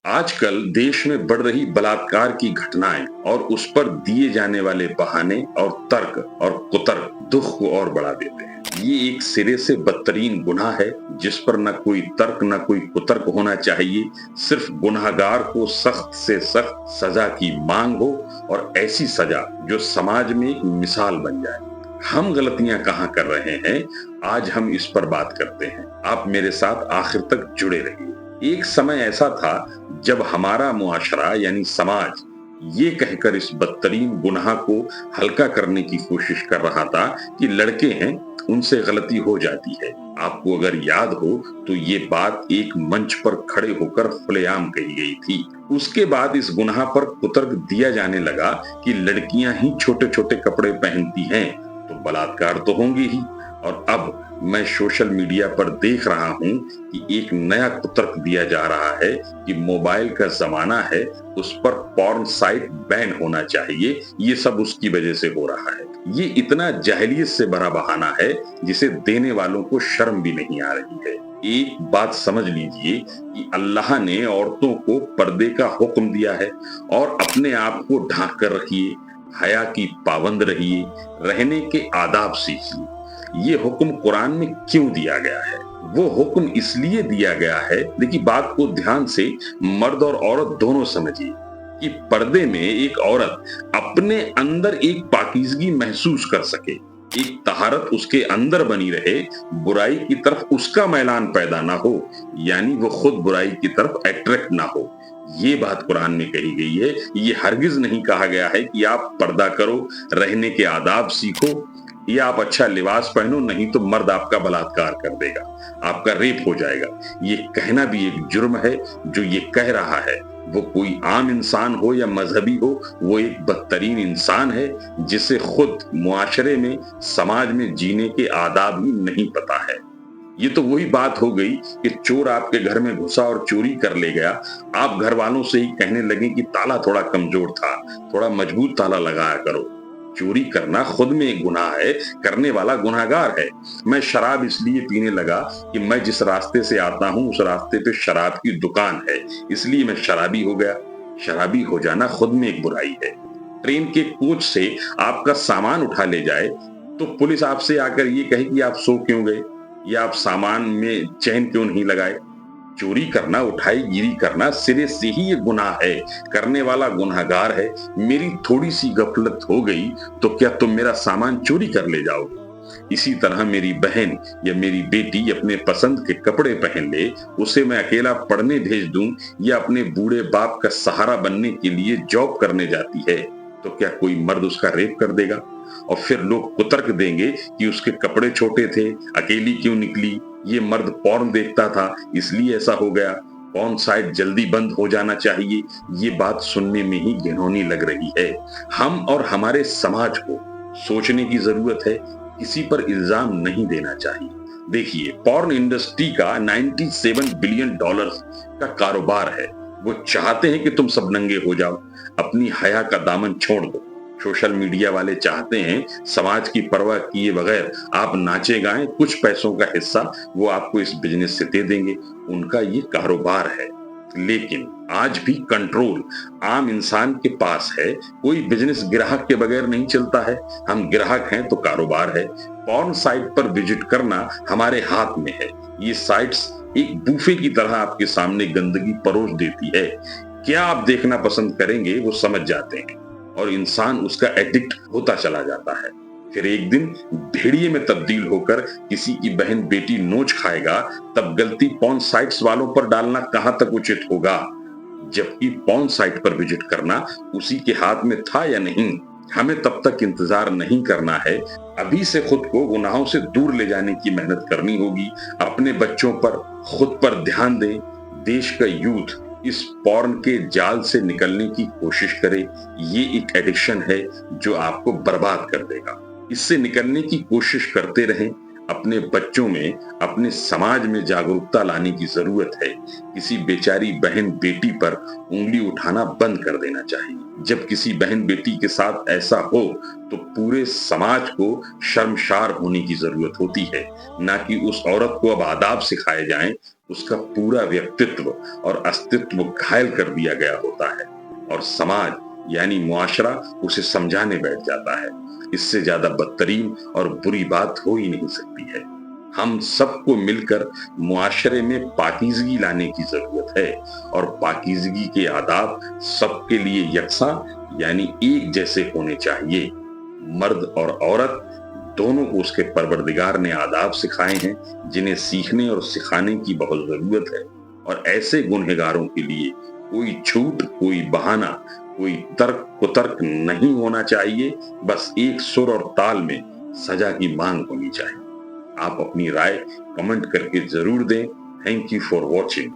आजकल देश में बढ़ रही बलात्कार की घटनाएं और उस पर दिए जाने वाले बहाने और तर्क और कुतर्क दुख को और बढ़ा देते हैं। ये एक सिरे से बदतरीन गुनाह है जिस पर न कोई तर्क न कोई कुतर्क होना चाहिए। सिर्फ गुनहगार को सख्त से सख्त सजा की मांग हो और ऐसी सजा जो समाज में एक मिसाल बन जाए। हम गलतियां कहाँ कर रहे हैं, आज हम इस पर बात करते हैं। आप मेरे साथ आखिर तक जुड़े रहिए। एक समय ऐसा था जब हमारा मुआशरा यानी समाज ये कहकर इस बदतरीन गुनाह को हल्का करने की कोशिश कर रहा था कि लड़के हैं, उनसे गलती हो जाती है। आपको अगर याद हो तो ये बात एक मंच पर खड़े होकर खुलेआम कही गई थी। उसके बाद इस गुनाह पर कुतर्क दिया जाने लगा कि लड़कियां ही छोटे छोटे कपड़े पहनती हैं तो बलात्कार तो होंगे ही। और अब मैं सोशल मीडिया पर देख रहा हूं कि एक नया कुतर्क दिया जा रहा है कि मोबाइल का जमाना है, उस पर पॉर्न साइट बैन होना चाहिए। ये सब उसकी वजह से हो रहा है। ये इतना जाहिलियत से भरा बहाना है जिसे देने वालों को शर्म भी नहीं आ रही है। एक बात समझ लीजिए कि अल्लाह ने औरतों को पर्दे का हुक्म दिया है और अपने आप को ढांक कर रखिए, हया की पाबंद रहिए, रहने के आदाब सीखिए। ये हुक्म कुरान में क्यों दिया गया है? वो हुक्म इसलिए दिया गया है, देखिए बात को ध्यान से मर्द और औरत दोनों समझिए, कि पर्दे में एक औरत अपने अंदर एक पाकीज़गी महसूस कर सके, एक तहारत उसके अंदर बनी रहे, बुराई की तरफ उसका मैलान पैदा ना हो, यानी वो खुद बुराई की तरफ अट्रैक्ट ना हो। ये बात कुरान में कही गई है। ये हरगिज नहीं कहा गया है कि आप पर्दा करो, रहने के आदाब सीखो या आप अच्छा लिबास पहनो, नहीं तो मर्द आपका बलात्कार कर देगा, आपका रेप हो जाएगा। ये कहना भी एक जुर्म है। जो ये कह रहा है वो कोई आम इंसान हो या मजहबी हो, वो एक बदतरीन इंसान है जिसे खुद मुआशरे में, समाज में जीने के आदाब ही नहीं पता है। ये तो वही बात हो गई कि चोर आपके घर में घुसा और चोरी कर ले गया। आप घर वालों से ही कहने लगे कि ताला थोड़ा कमजोर था, थोड़ा मजबूत ताला लगाया करो। चोरी करना खुद में एक गुनाह है, करने वाला गुनाहगार है। मैं शराब इसलिए पीने लगा कि मैं जिस रास्ते से आता हूं उस रास्ते पे शराब की दुकान है, इसलिए मैं शराबी हो गया। शराबी हो जाना खुद में एक बुराई है। ट्रेन के कोच से आपका सामान उठा ले जाए तो पुलिस आपसे आकर ये कहे कि आप सो क्यों गए या आप सामान में चैन क्यों नहीं लगाए। चोरी करना, उठाई गिरी करना सिरे से ही ये गुनाह है, करने वाला गुनहगार है। मेरी थोड़ी सी गफलत हो गई तो क्या तुम मेरा सामान चोरी कर ले जाओगे? इसी तरह मेरी बहन या मेरी बेटी अपने पसंद के कपड़े पहन ले, उसे मैं अकेला पढ़ने भेज दूं या अपने बूढ़े बाप का सहारा बनने के लिए जॉब करने जाती है, तो क्या कोई मर्द उसका रेप कर देगा? और फिर लोग कुतर्क देंगे कि उसके कपड़े छोटे थे, अकेली क्यों निकली, ये मर्द पॉर्न देखता था इसलिए ऐसा हो गया, पॉर्न साइट जल्दी बंद हो जाना चाहिए। ये बात सुनने में ही घिनौनी लग रही है। हम और हमारे समाज को सोचने की जरूरत है, किसी पर इल्जाम नहीं देना चाहिए। देखिए, पॉर्न इंडस्ट्री का 97 बिलियन डॉलर्स का कारोबार है। वो चाहते हैं कि तुम सब नंगे हो जाओ, अपनी हया का दामन छोड़ दो। सोशल मीडिया वाले चाहते हैं समाज की परवाह किए बगैर आप नाचे गाएं, कुछ पैसों का हिस्सा वो आपको इस बिजनेस से दे देंगे। उनका ये कारोबार है। लेकिन आज भी कंट्रोल आम इंसान के पास है। कोई बिजनेस ग्राहक के बगैर नहीं चलता है। हम ग्राहक हैं तो कारोबार है। पॉर्न साइट पर विजिट करना हमारे हाथ में है। ये साइट्स एक बूफे की तरह आपके सामने गंदगी परोस देती है। क्या आप देखना पसंद करेंगे वो समझ जाते हैं और इंसान उसका एडिक्ट होता चला जाता है। फिर एक दिन भेड़िए में तब्दील होकर किसी की बहन बेटी नोच खाएगा, तब गलती पॉर्न साइट्स वालों पर डालना कहां तक उचित होगा? जबकि पॉर्न साइट पर विजिट करना उसी के हाथ में था या नहीं? हमें तब तक इंतजार नहीं करना है। अभी से खुद को गुनाहों से दूर ले जाने की मेहनत करनी होगी। अपने बच्चों पर, खुद पर ध्यान दें। देश का यूथ इस पॉर्न के जाल से निकलने की कोशिश करे। ये एक एडिक्शन है जो आपको बर्बाद कर देगा। इससे निकलने की कोशिश करते रहें। अपने बच्चों में, अपने समाज में जागरूकता लाने की जरूरत है। किसी बेचारी बहन बेटी पर उंगली उठाना बंद कर देना चाहिए। जब किसी बहन बेटी के साथ ऐसा हो तो पूरे समाज को शर्मशार होने की जरूरत होती है, ना कि उस औरत को अब आदाब सिखाए जाएं, اس کا پورا व्यक्तित्व और अस्तित्व घायल कर दिया गया होता है और समाज यानी मुआशरा उसे समझाने बैठ जाता है। इससे ज्यादा बदतरीन और बुरी बात हो ही नहीं सकती है। हम सबको मिलकर मुआशरे में पाकीज़गी लाने की जरूरत है और पाकीज़गी के आदाब सबके लिए यकसा यानी एक जैसे होने चाहिए। मर्द और औरत दोनों को उसके परवरदिगार ने आदाब सिखाए हैं जिन्हें सीखने और सिखाने की बहुत जरूरत है और ऐसे गुनहगारों के लिए कोई झूठ, कोई बहाना, कोई तर्क कुतर्क नहीं होना चाहिए। बस एक सुर और ताल में सजा की मांग होनी चाहिए। आप अपनी राय कमेंट करके जरूर दें। Thank you for watching.